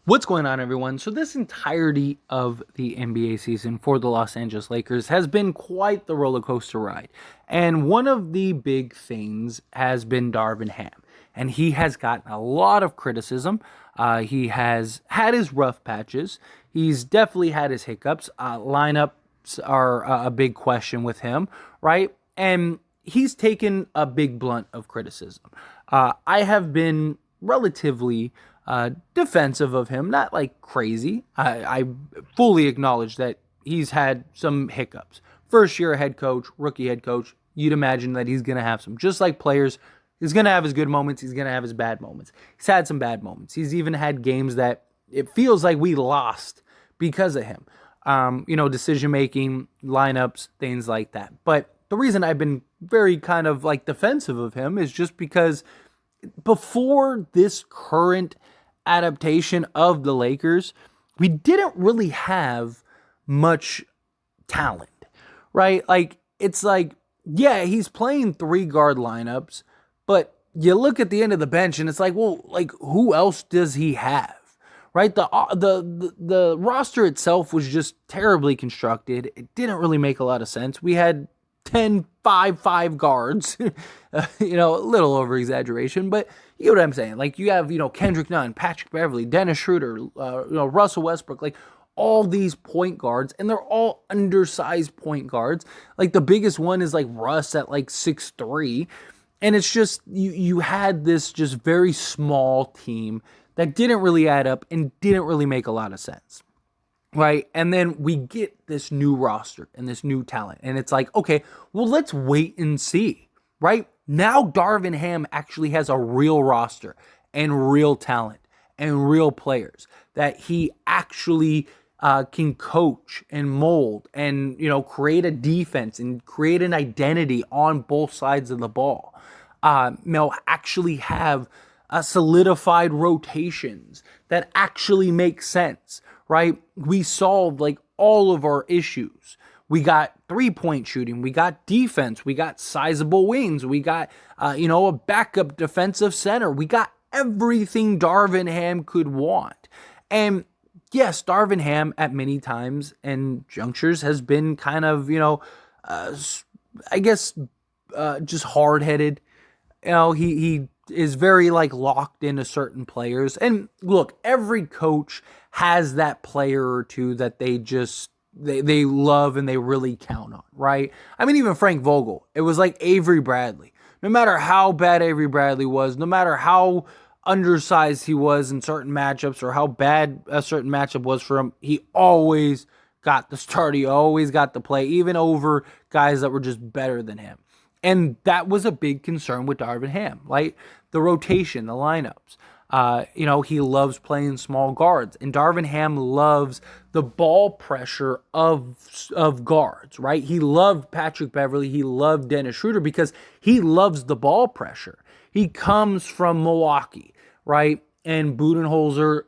What's going on, everyone? So this entirety of the NBA season for the Los Angeles Lakers has been quite the roller coaster ride. And one of the big things has been Darvin Ham. And he has gotten a lot of criticism. He has had his rough patches. He's definitely had his hiccups. Lineups are a big question with him, right? And he's taken a big blunt of criticism. I have been relatively defensive of him, not like crazy. I fully acknowledge that he's had some hiccups. First year head coach, rookie head coach, you'd imagine that he's going to have some. Just like players, he's going to have his good moments, he's going to have his bad moments. He's had some bad moments. He's even had games that it feels like we lost because of him. Decision making, lineups, things like that. But the reason I've been very kind of like defensive of him is just because before this current adaptation of the Lakers, we didn't really have much talent, right? Like, it's like, yeah, he's playing 3 guard lineups, but you look at the end of the bench and it's like, well, like, who else does he have? Right? The roster itself was just terribly constructed. It didn't really make a lot of sense. We had 10 5 guards, a little over exaggeration, but you know what I'm saying. Like, you have, Kendrick Nunn, Patrick Beverly, Dennis Schroeder, Russell Westbrook, like all these point guards, and they're all undersized point guards. Like, the biggest one is like Russ at like 6'3", and it's just you had this just very small team that didn't really add up and didn't really make a lot of sense. Right. And then we get this new roster and this new talent. And it's like, okay, well, let's wait and see. Right now, Darvin Ham actually has a real roster and real talent and real players that he actually can coach and mold and, create a defense and create an identity on both sides of the ball. Actually have solidified rotations that actually make sense, right? We solved like all of our issues. We got 3-point shooting, we got defense, we got sizable wings, we got a backup defensive center. We got everything Darvin Ham could want. And yes, Darvin Ham at many times and junctures has been kind of, just hard-headed. He is very like locked into certain players. And look, every coach has that player or two that they love and they really count on, right? I mean, even Frank Vogel, it was like Avery Bradley. No matter how bad Avery Bradley was, no matter how undersized he was in certain matchups or how bad a certain matchup was for him, he always got the start. He always got the play, even over guys that were just better than him. And that was a big concern with Darvin Ham, right? The rotation, the lineups. He loves playing small guards. And Darvin Ham loves the ball pressure of guards, right? He loved Patrick Beverly. He loved Dennis Schroeder because he loves the ball pressure. He comes from Milwaukee, right? And Budenholzer,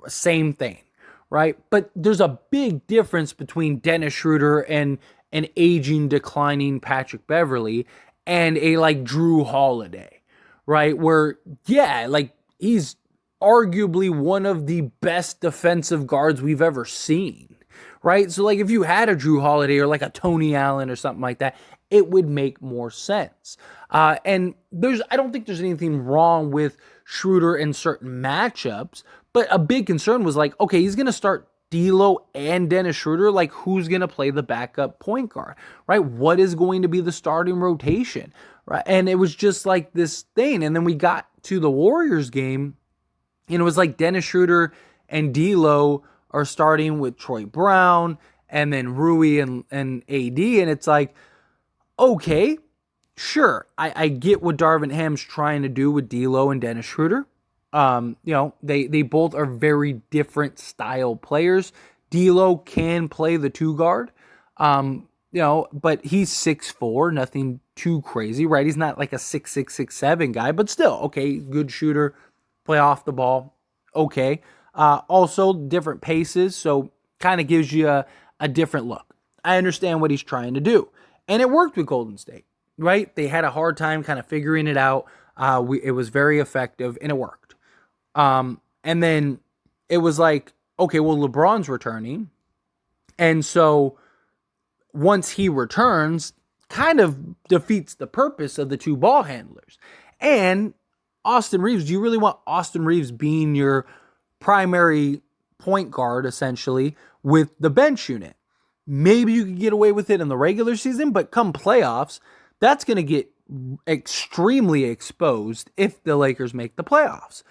same thing, right? But there's a big difference between Dennis Schroeder and an aging, declining Patrick Beverly and a like Drew Holiday, right? Where, yeah, like he's arguably one of the best defensive guards we've ever seen, right? So like if you had a Drew Holiday or like a Tony Allen or something like that, it would make more sense. And I don't think there's anything wrong with Schroeder in certain matchups, but a big concern was like, okay, he's going to start D'Lo and Dennis Schroeder, like who's going to play the backup point guard, right? What is going to be the starting rotation, right? And it was just like this thing. And then we got to the Warriors game, and it was like Dennis Schroeder and D'Lo are starting with Troy Brown and then Rui and AD. And it's like, okay, sure. I get what Darvin Ham's trying to do with D'Lo and Dennis Schroeder. They both are very different style players. D'Lo can play the 2 guard, but he's 6'4", nothing too crazy, right? He's not like a 6'6", 6'7" guy, but still, okay, good shooter, play off the ball, okay. Also, different paces, so kind of gives you a different look. I understand what he's trying to do, and it worked with Golden State, right? They had a hard time kind of figuring it out. It was very effective, and it worked. And then it was like, okay, well, LeBron's returning. And so once he returns, kind of defeats the purpose of the two ball handlers. And Austin Reeves, do you really want Austin Reeves being your primary point guard, essentially, with the bench unit? Maybe you could get away with it in the regular season, but come playoffs, that's going to get extremely exposed if the Lakers make the playoffs.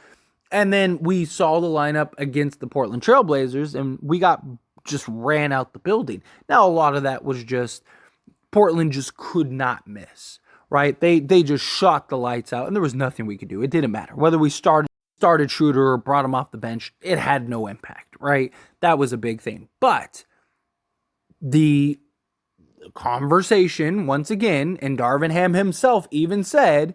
And then we saw the lineup against the Portland Trailblazers, and we just ran out the building. Now, a lot of that was just Portland just could not miss, right? They just shot the lights out, and there was nothing we could do. It didn't matter. Whether we started Schroeder or brought him off the bench, it had no impact, right? That was a big thing. But the conversation, once again, and Darvin Ham himself even said,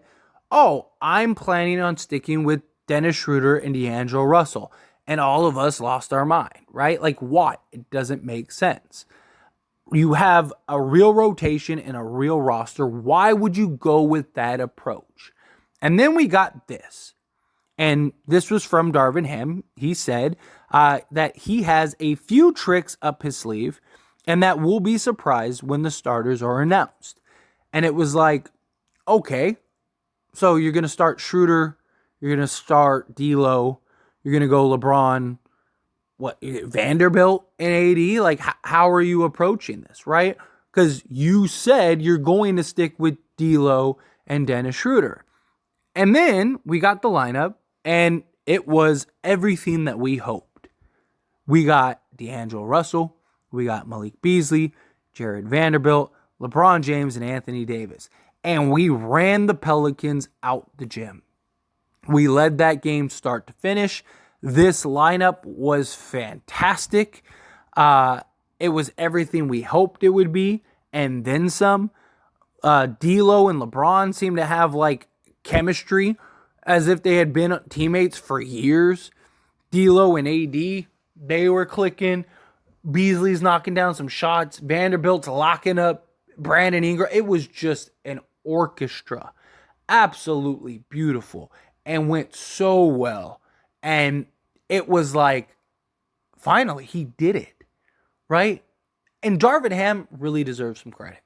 oh, I'm planning on sticking with Dennis Schroeder and D'Angelo Russell. And all of us lost our mind, right? Like, what? It doesn't make sense. You have a real rotation and a real roster. Why would you go with that approach? And then we got this. And this was from Darvin Ham. He said that he has a few tricks up his sleeve and that we'll be surprised when the starters are announced. And it was like, okay, so you're going to start Schroeder, you're going to start D'Lo, you're going to go LeBron, Vanderbilt and AD? Like, how are you approaching this, right? Because you said you're going to stick with D'Lo and Dennis Schroeder. And then we got the lineup, and it was everything that we hoped. We got D'Angelo Russell, we got Malik Beasley, Jared Vanderbilt, LeBron James, and Anthony Davis. And we ran the Pelicans out the gym. We led that game start to finish. This lineup was fantastic. It was everything we hoped it would be, and then some. D'Lo and LeBron seemed to have like chemistry as if they had been teammates for years. D'Lo and AD, they were clicking. Beasley's knocking down some shots. Vanderbilt's locking up Brandon Ingram. It was just an orchestra. Absolutely beautiful. And went so well. And it was like, finally, he did it. Right? And Darvin Ham really deserves some credit.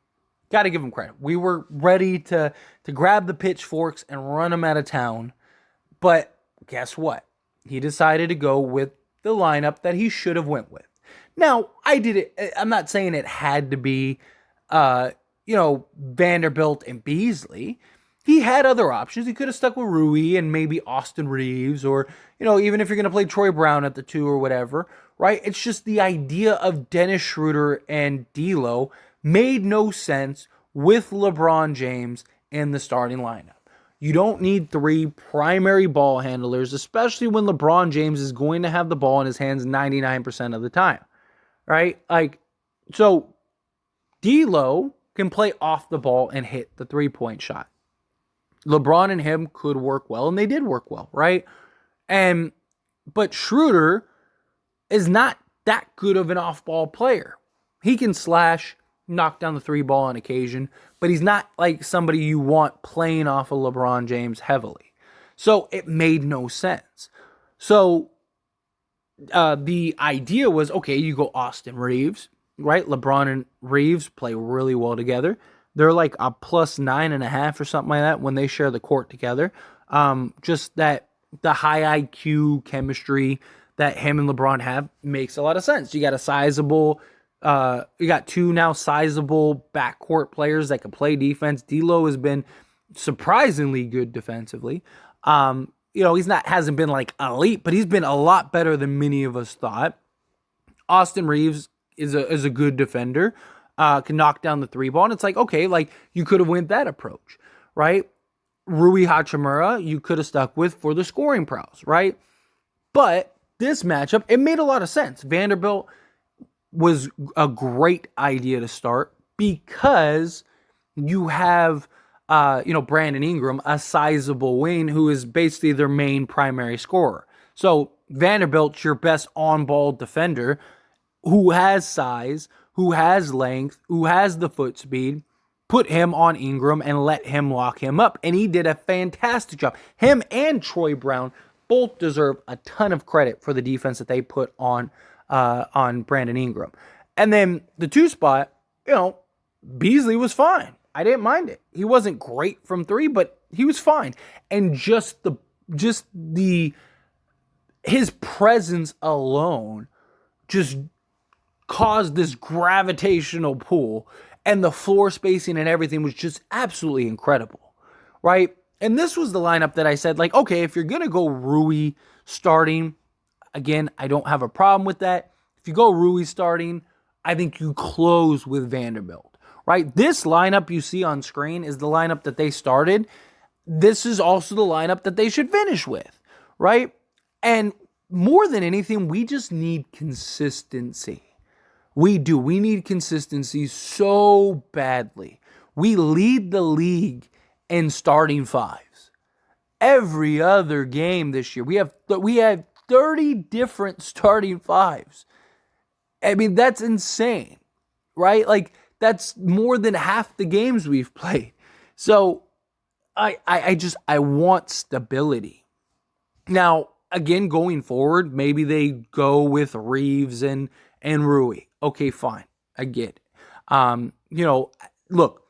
Got to give him credit. We were ready to grab the pitchforks and run him out of town. But guess what? He decided to go with the lineup that he should have went with. Now, I did it. I'm not saying it had to be, Vanderbilt and Beasley. He had other options. He could have stuck with Rui and maybe Austin Reeves, or, even if you're going to play Troy Brown at the 2 or whatever, right? It's just the idea of Dennis Schroeder and D'Lo made no sense with LeBron James in the starting lineup. You don't need 3 primary ball handlers, especially when LeBron James is going to have the ball in his hands 99% of the time. Right? So D'Lo can play off the ball and hit the 3-point shot. LeBron and him could work well, and they did work well, right? But Schroeder is not that good of an off-ball player. He can slash, knock down the 3 ball on occasion, but he's not like somebody you want playing off of LeBron James heavily. So it made no sense. So the idea was, okay, you go Austin Reeves, right? LeBron and Reeves play really well together. They're like a plus 9.5 or something like that when they share the court together. Just that the high IQ chemistry that him and LeBron have makes a lot of sense. You got you got 2 now sizable backcourt players that can play defense. D'Lo has been surprisingly good defensively. Hasn't been like elite, but he's been a lot better than many of us thought. Austin Reeves is a good defender, can knock down the 3 ball, and it's like, okay, like you could have went that approach, right? Rui Hachimura, you could have stuck with for the scoring prowess, right? But this matchup, it made a lot of sense. Vanderbilt was a great idea to start because you have Brandon Ingram, a sizable wing who is basically their main primary scorer. So Vanderbilt's your best on-ball defender who has size, who has length, who has the foot speed. Put him on Ingram and let him lock him up. And he did a fantastic job. Him and Troy Brown both deserve a ton of credit for the defense that they put on Brandon Ingram. And then the 2 spot, Beasley was fine. I didn't mind it. He wasn't great from 3, but he was fine. And his presence alone just caused this gravitational pull, and the floor spacing and everything was just absolutely incredible, right? And this was the lineup that I said, like, okay, if you're going to go Rui starting, again, I don't have a problem with that. If you go Rui starting, I think you close with Vanderbilt, right? This lineup you see on screen is the lineup that they started. This is also the lineup that they should finish with, right? And more than anything, we just need consistency. We do. We need consistency so badly. We lead the league in starting 5s. Every other game this year, we have 30 different starting 5s. I mean, that's insane, right? Like, that's more than half the games we've played. So I want stability. Now, again, going forward, maybe they go with Reeves and Rui. Okay, fine. I get it. Look,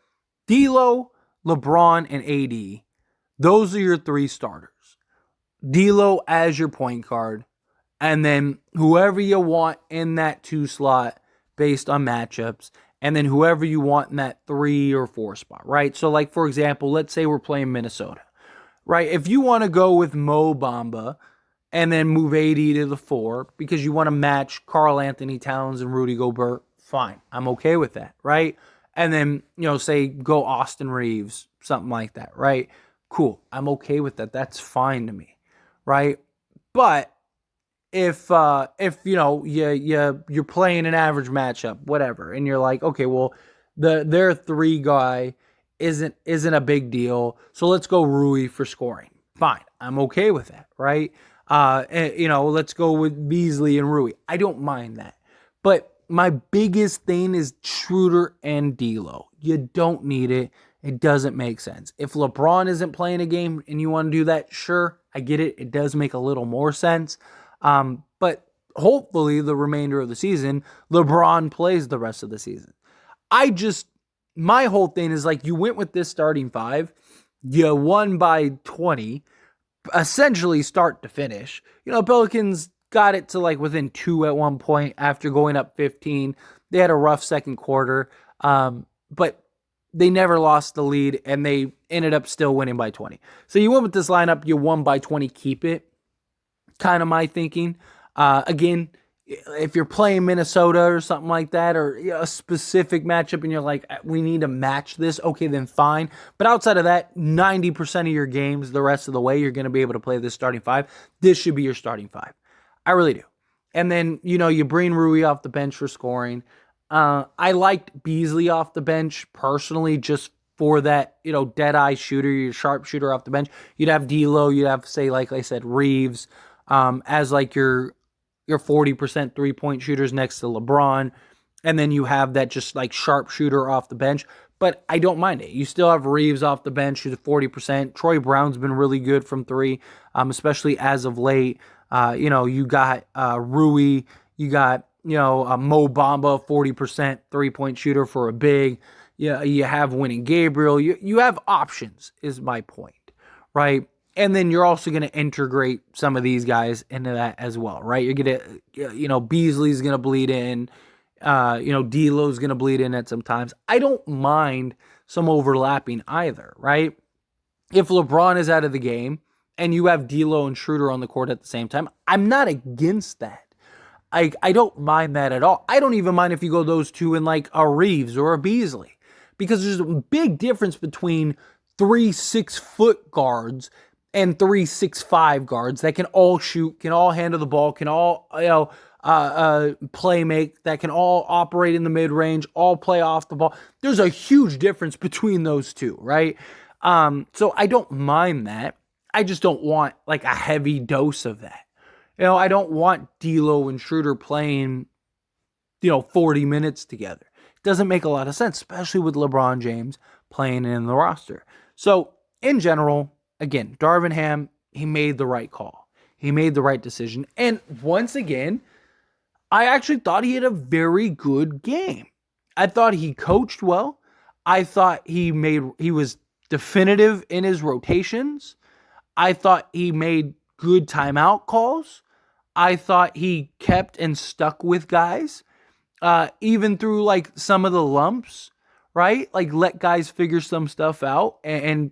D'Lo, LeBron, and AD, those are your 3 starters. D'Lo as your point guard, and then whoever you want in that 2 slot based on matchups, and then whoever you want in that 3 or 4 spot, right? So, like, for example, let's say we're playing Minnesota, right? If you want to go with Mo Bamba and then move AD to the 4 because you want to match Karl Anthony Towns and Rudy Gobert, fine. I'm okay with that, right? And then, say go Austin Reeves, something like that, right? Cool. I'm okay with that. That's fine to me, right? But if you're playing an average matchup, whatever, and you're like, okay, well, their 3 guy isn't a big deal, so let's go Rui for scoring. Fine, I'm okay with that, right? Let's go with Beasley and Rui. I don't mind that, but my biggest thing is Schroeder and D'Lo. You don't need it. It doesn't make sense. If LeBron isn't playing a game and you want to do that, sure, I get it. It does make a little more sense. But hopefully the remainder of the season, LeBron plays the rest of the season. My whole thing is, like, you went with this starting 5, you won by 20, essentially start to finish. Pelicans got it to like within 2 at one point after going up 15. They had a rough second quarter, but they never lost the lead, and they ended up still winning by 20. So you went with this lineup, you won by 20, keep it. Kind of my thinking. Again, if you're playing Minnesota or something like that, or a specific matchup, and you're like, we need to match this, okay, then fine. But outside of that, 90% of your games, the rest of the way, you're going to be able to play this starting 5. This should be your starting 5. I really do. And then, you bring Rui off the bench for scoring. I liked Beasley off the bench personally, just for that, dead-eye shooter, your sharp shooter off the bench. You'd have D'Lo, you'd have, say, like I said, Reeves, as like your 40% three-point shooters next to LeBron. And then you have that just like sharp shooter off the bench. But I don't mind it. You still have Reeves off the bench, who's at 40%. Troy Brown's been really good from 3, especially as of late. You got Rui, you got, Mo Bamba, 40% three-point shooter for a big. You have Winning Gabriel. You have options, is my point, right? And then you're also going to integrate some of these guys into that as well, right? You're going to, Beasley's going to bleed in. D'Lo's going to bleed in at some times. I don't mind some overlapping either, right? If LeBron is out of the game and you have D'Lo and Schroeder on the court at the same time, I'm not against that. I don't mind that at all. I don't even mind if you go those 2 in like a Reeves or a Beasley, because there's a big difference between 3 6-foot guards and 3 6'5" guards that can all shoot, can all handle the ball, can all play make, that can all operate in the mid range, all play off the ball. There's a huge difference between those 2, right? So I don't mind that. I just don't want like a heavy dose of that. I don't want D'Lo and Schroeder playing, 40 minutes together. It doesn't make a lot of sense, especially with LeBron James playing in the roster. So in general, again, Darvin Ham, he made the right call. He made the right decision. And once again, I actually thought he had a very good game. I thought he coached well. I thought he was definitive in his rotations. I thought he made good timeout calls. I thought he kept and stuck with guys, even through like some of the lumps, right? Like let guys figure some stuff out and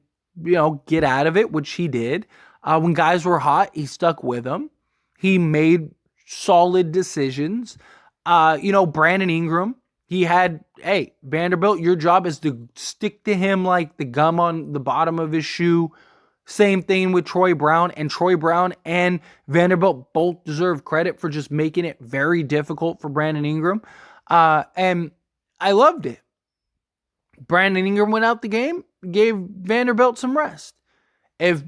get out of it, which he did. When guys were hot, he stuck with them. He made solid decisions. Brandon Ingram, Vanderbilt, your job is to stick to him like the gum on the bottom of his shoe. Same thing with Troy Brown, and Troy Brown and Vanderbilt both deserve credit for just making it very difficult for Brandon Ingram. And I loved it. Brandon Ingram went out the game, gave Vanderbilt some rest. If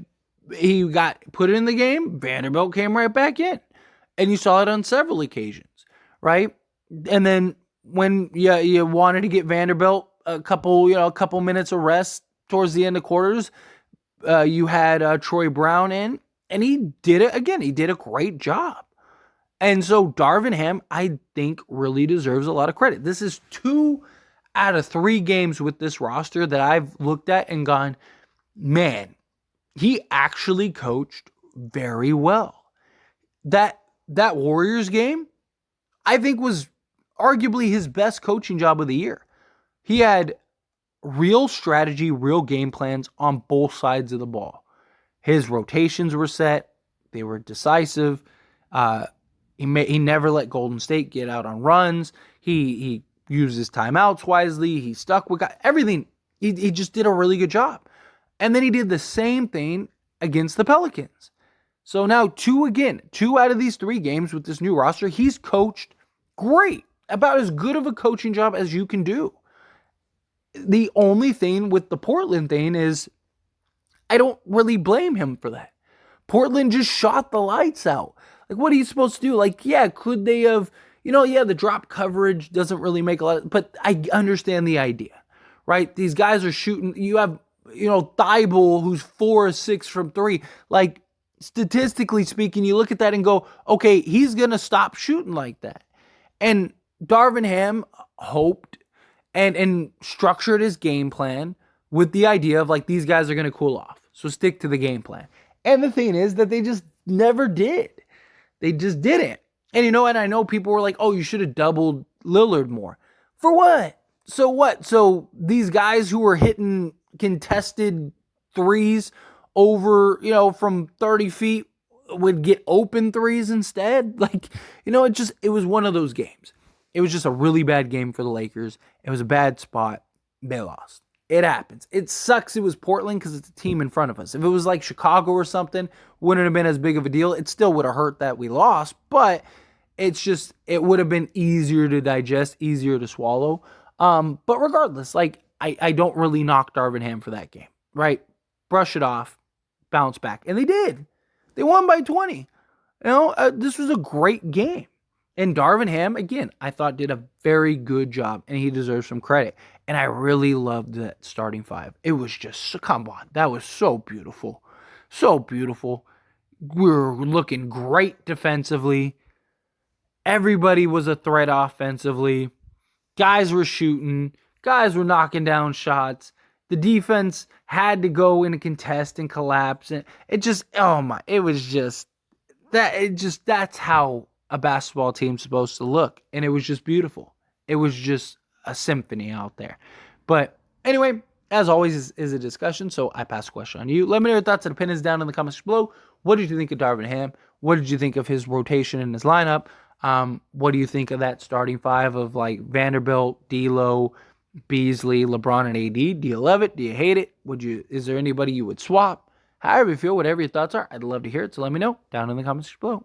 he got put in the game, Vanderbilt came right back in. And you saw it on several occasions, right? And then when you wanted to get Vanderbilt a couple minutes of rest towards the end of quarters, you had Troy Brown in, and he did it again. He did a great job. And so Darvin Ham, I think, really deserves a lot of credit. This is 2 out of 3 games with this roster that I've looked at and gone, man, he actually coached very well. That Warriors game, I think, was arguably his best coaching job of the year. He had real strategy, real game plans on both sides of the ball. His rotations were set. They were decisive. He never let Golden State get out on runs. He used his timeouts wisely. He stuck with everything. He just did a really good job. And then he did the same thing against the Pelicans. So now 2 out of these 3 games with this new roster, he's coached great. About as good of a coaching job as you can do. The only thing with the Portland thing is I don't really blame him for that. Portland just shot the lights out. Like, what are you supposed to do? Like, yeah, could they have, the drop coverage doesn't really make a lot, but I understand the idea, right? These guys are shooting. You have, Thibault, who's 4 or 6 from 3. Like, statistically speaking, you look at that and go, okay, he's going to stop shooting like that. And Darvin Ham hoped and structured his game plan with the idea of like, these guys are going to cool off. So stick to the game plan. And the thing is that they just never did. They just didn't. And and I know people were like, oh, you should have doubled Lillard more. For what? So what? So these guys who were hitting contested threes over, from 30 feet would get open threes instead? Like, it was one of those games. It was just a really bad game for the Lakers. It was a bad spot. They lost. It happens. It sucks it was Portland because it's a team in front of us. If it was like Chicago or something, wouldn't have been as big of a deal. It still would have hurt that we lost, but it would have been easier to digest, easier to swallow. But regardless, like, I don't really knock Darvin Ham for that game, right? Brush it off, bounce back. And they did. They won by 20. This was a great game. And Darvin Ham, again, I thought did a very good job, and he deserves some credit. And I really loved that starting 5. It was just, come on, that was so beautiful. So beautiful. We were looking great defensively. Everybody was a threat offensively. Guys were shooting. Guys were knocking down shots. The defense had to go in a contest and collapse. And that's how a basketball team's supposed to look. And it was just beautiful. It was just a symphony out there. But anyway, as always, is a discussion. So I pass the question on you. Let me know your thoughts and opinions down in the comments below. What did you think of Darvin Ham? What did you think of his rotation in his lineup? What do you think of that starting 5 of like Vanderbilt, D'Lo, Beasley, LeBron, and AD? Do you love it? Do you hate it? Is there anybody you would swap? However you feel, whatever your thoughts are, I'd love to hear it. So let me know down in the comments below.